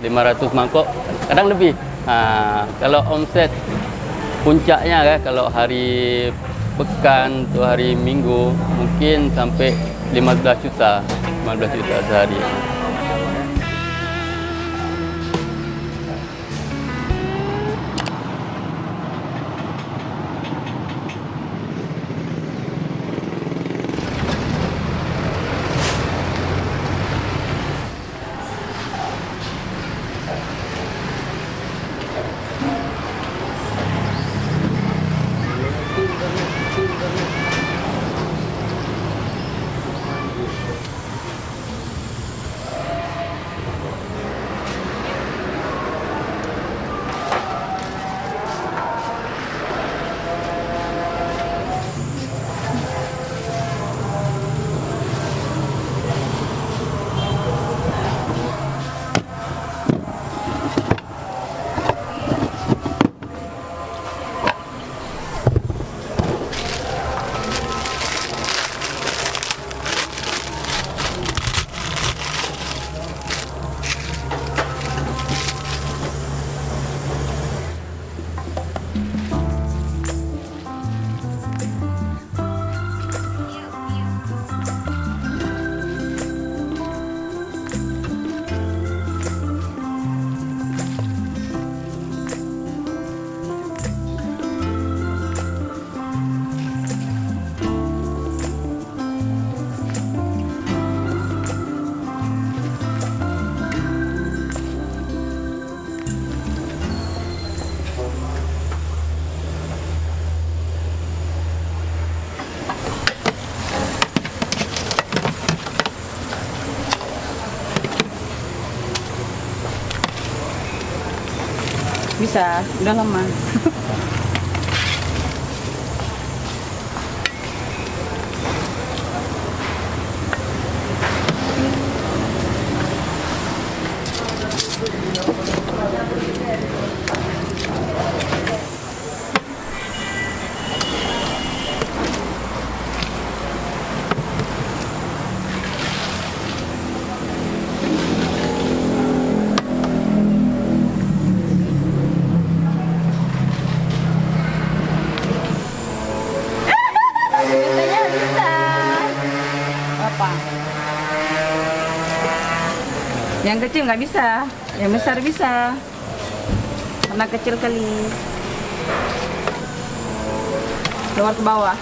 500 mangkok, kadang lebih. Kalau omset puncaknya kan, kalau hari pekan atau hari minggu mungkin sampai 15 juta sehari. Bisa, udah lama. Biasanya bisa. Apa? Yang kecil nggak bisa, yang besar bisa. Karena kecil kali. Keluar ke bawah.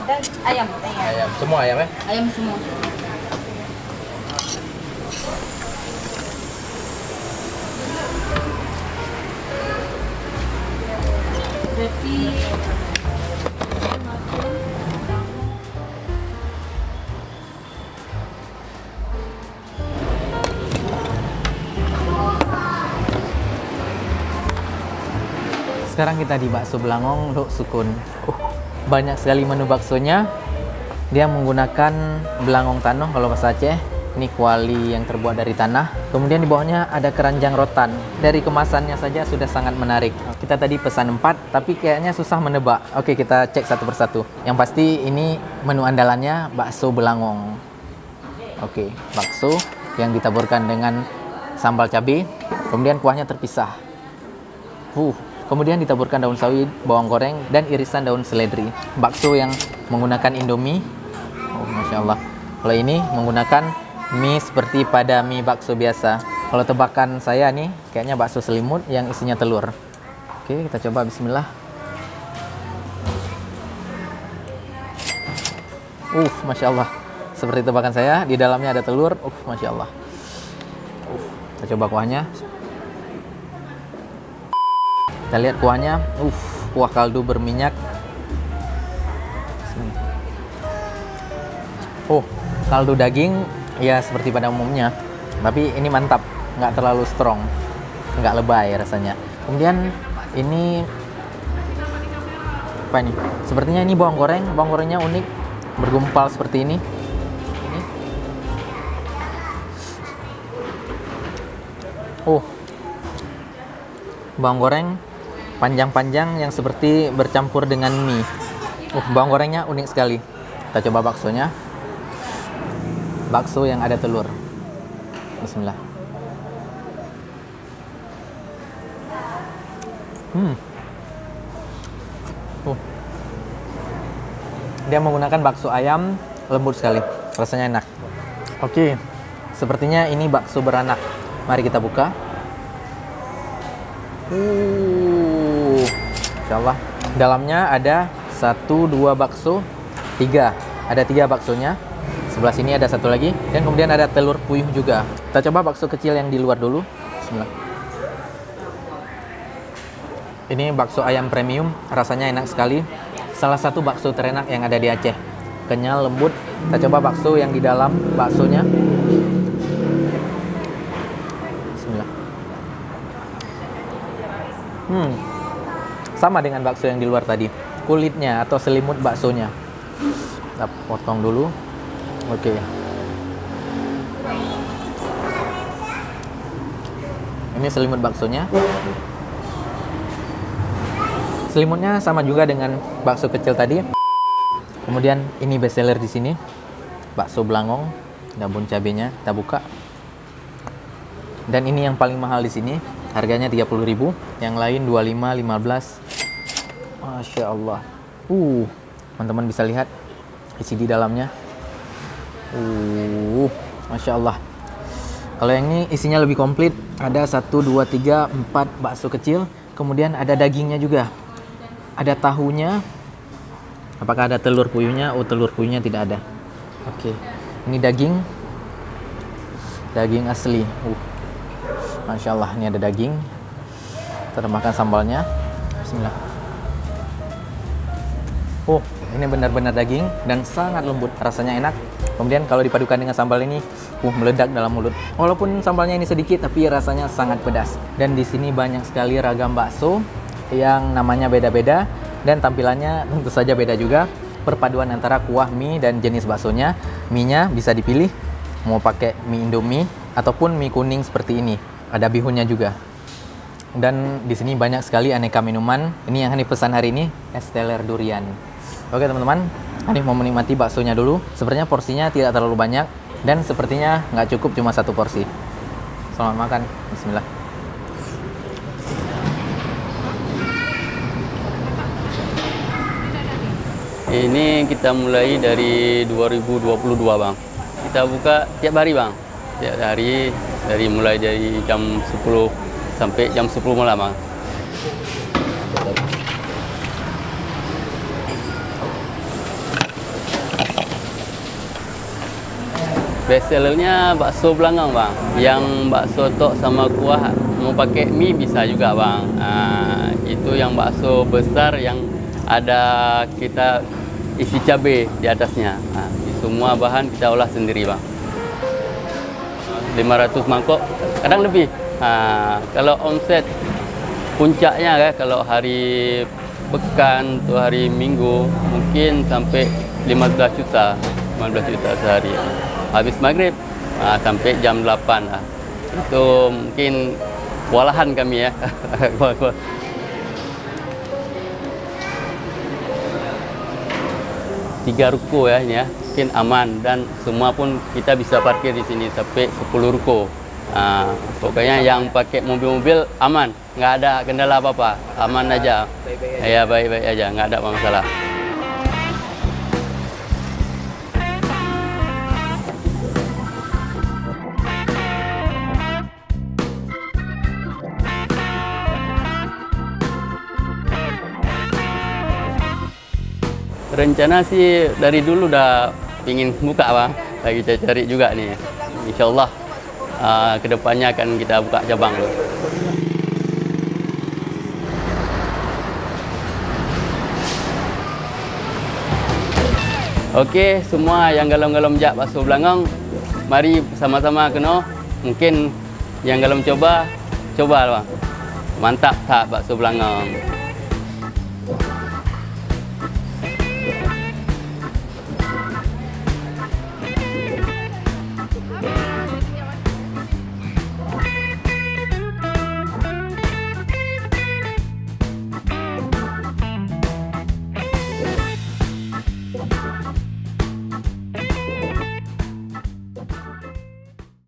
Dan ayam. Ayam, semua ayam ya? Ayam semua. Berarti Sekarang kita di Bakso Belangong Lok Sukun. Banyak sekali menu baksonya. Dia menggunakan belangong tanah kalau bahasa Aceh. Ini kuali yang terbuat dari tanah. Kemudian di bawahnya ada keranjang rotan. Dari kemasannya saja sudah sangat menarik. Kita tadi pesan 4, tapi kayaknya susah menebak. Oke, kita cek satu persatu. Yang pasti ini menu andalannya bakso belangong. Oke, bakso yang ditaburkan dengan sambal cabai. Kemudian kuahnya terpisah. Kemudian ditaburkan daun sawi, bawang goreng, dan irisan daun seledri. Bakso yang menggunakan Indomie. Masya Allah. Kalau ini menggunakan mie seperti pada mie bakso biasa. Kalau tebakan saya nih, kayaknya bakso selimut yang isinya telur. Oke, kita coba bismillah. Masya Allah. Seperti tebakan saya, di dalamnya ada telur. Masya Allah. Kita coba kuahnya. Kita lihat kuahnya, kuah kaldu berminyak. Kaldu daging ya seperti pada umumnya, tapi ini mantap, nggak terlalu strong, nggak lebay rasanya. Kemudian ini apa ini? Sepertinya ini bawang gorengnya unik, bergumpal seperti ini. Bawang goreng panjang-panjang yang seperti bercampur dengan mie. Bawang gorengnya unik sekali. Kita coba baksonya. bakso yang ada telur. Bismillah. Dia menggunakan bakso ayam, lembut sekali, rasanya enak. Oke, sepertinya ini bakso beranak. Mari kita buka. Insyaallah. Dalamnya ada 1, 2 bakso, 3. Ada 3 baksonya. Sebelah sini ada 1 lagi, dan kemudian ada telur puyuh juga. Kita coba bakso kecil yang di luar dulu. Bismillah. Ini bakso ayam premium, rasanya enak sekali. Salah satu bakso terenak yang ada di Aceh. Kenyal, lembut. Kita coba bakso yang di dalam baksonya. Bismillah. Sama dengan bakso yang di luar tadi. Kulitnya atau selimut baksonya. Kita potong dulu. Oke. Ini selimut baksonya. Selimutnya sama juga dengan bakso kecil tadi. Kemudian ini best seller di sini, bakso belangong, daun cabenya. Kita buka. Dan ini yang paling mahal di sini, harganya 30.000. Yang lain 25, 15. Masya Allah. Teman-teman bisa lihat isi di dalamnya. Masya Allah. Kalau yang ini isinya lebih komplit. Ada 1, 2, 3, 4 bakso kecil. Kemudian ada dagingnya juga. Ada tahunya. Apakah ada telur puyuhnya? Telur puyuhnya tidak ada. Oke. Ini daging. Daging asli. Masya Allah, ini ada daging. Kita tambahkan sambalnya. Bismillah. Ini benar-benar daging dan sangat lembut. Rasanya enak. Kemudian kalau dipadukan dengan sambal ini, meledak dalam mulut. Walaupun sambalnya ini sedikit, tapi rasanya sangat pedas. Dan di sini banyak sekali ragam bakso yang namanya beda-beda dan tampilannya tentu saja beda juga. Perpaduan antara kuah mie dan jenis baksonya. Mie-nya bisa dipilih mau pakai mie Indomie ataupun mie kuning seperti ini. Ada bihunnya juga. Dan di sini banyak sekali aneka minuman. Ini yang Hanif pesan hari ini, es teler durian. Oke teman-teman, Hanif mau menikmati baksonya dulu. Sepertinya porsinya tidak terlalu banyak dan sepertinya nggak cukup cuma 1 porsi. Selamat makan. Bismillah. Ini kita mulai dari 2022 bang. Kita buka tiap hari bang. Tiap hari mulai dari jam 10 sampai jam 10 malam bang. Best sellernya bakso belangong bang. Yang bakso tok sama kuah mau pakai mie bisa juga bang. Itu yang bakso besar yang ada kita isi cabai di atasnya. Semua bahan kita olah sendiri bang. 500 mangkok, kadang lebih. Kalau omset puncaknya kalau hari pekan atau hari minggu mungkin sampai 15 juta sehari. Habis maghrib sampai jam 8 lah. Itu mungkin kewalahan kami ya. 3 ruko ya ini ya, mungkin aman dan semua pun kita bisa parkir di sini sampai 10 ruko. Pokoknya yang pakai mobil-mobil aman, nggak ada kendala apa-apa, aman aja. Ya baik-baik aja, nggak ada masalah. Rencana sih dari dulu udah pingin buka bang, lagi cari juga nih. Insya Allah kedepannya akan kita buka cabang. Oke, semua yang galom-galom jak bakso belangong, mari sama-sama kena. Mungkin yang galom coba bang. Mantap tak bakso belangong.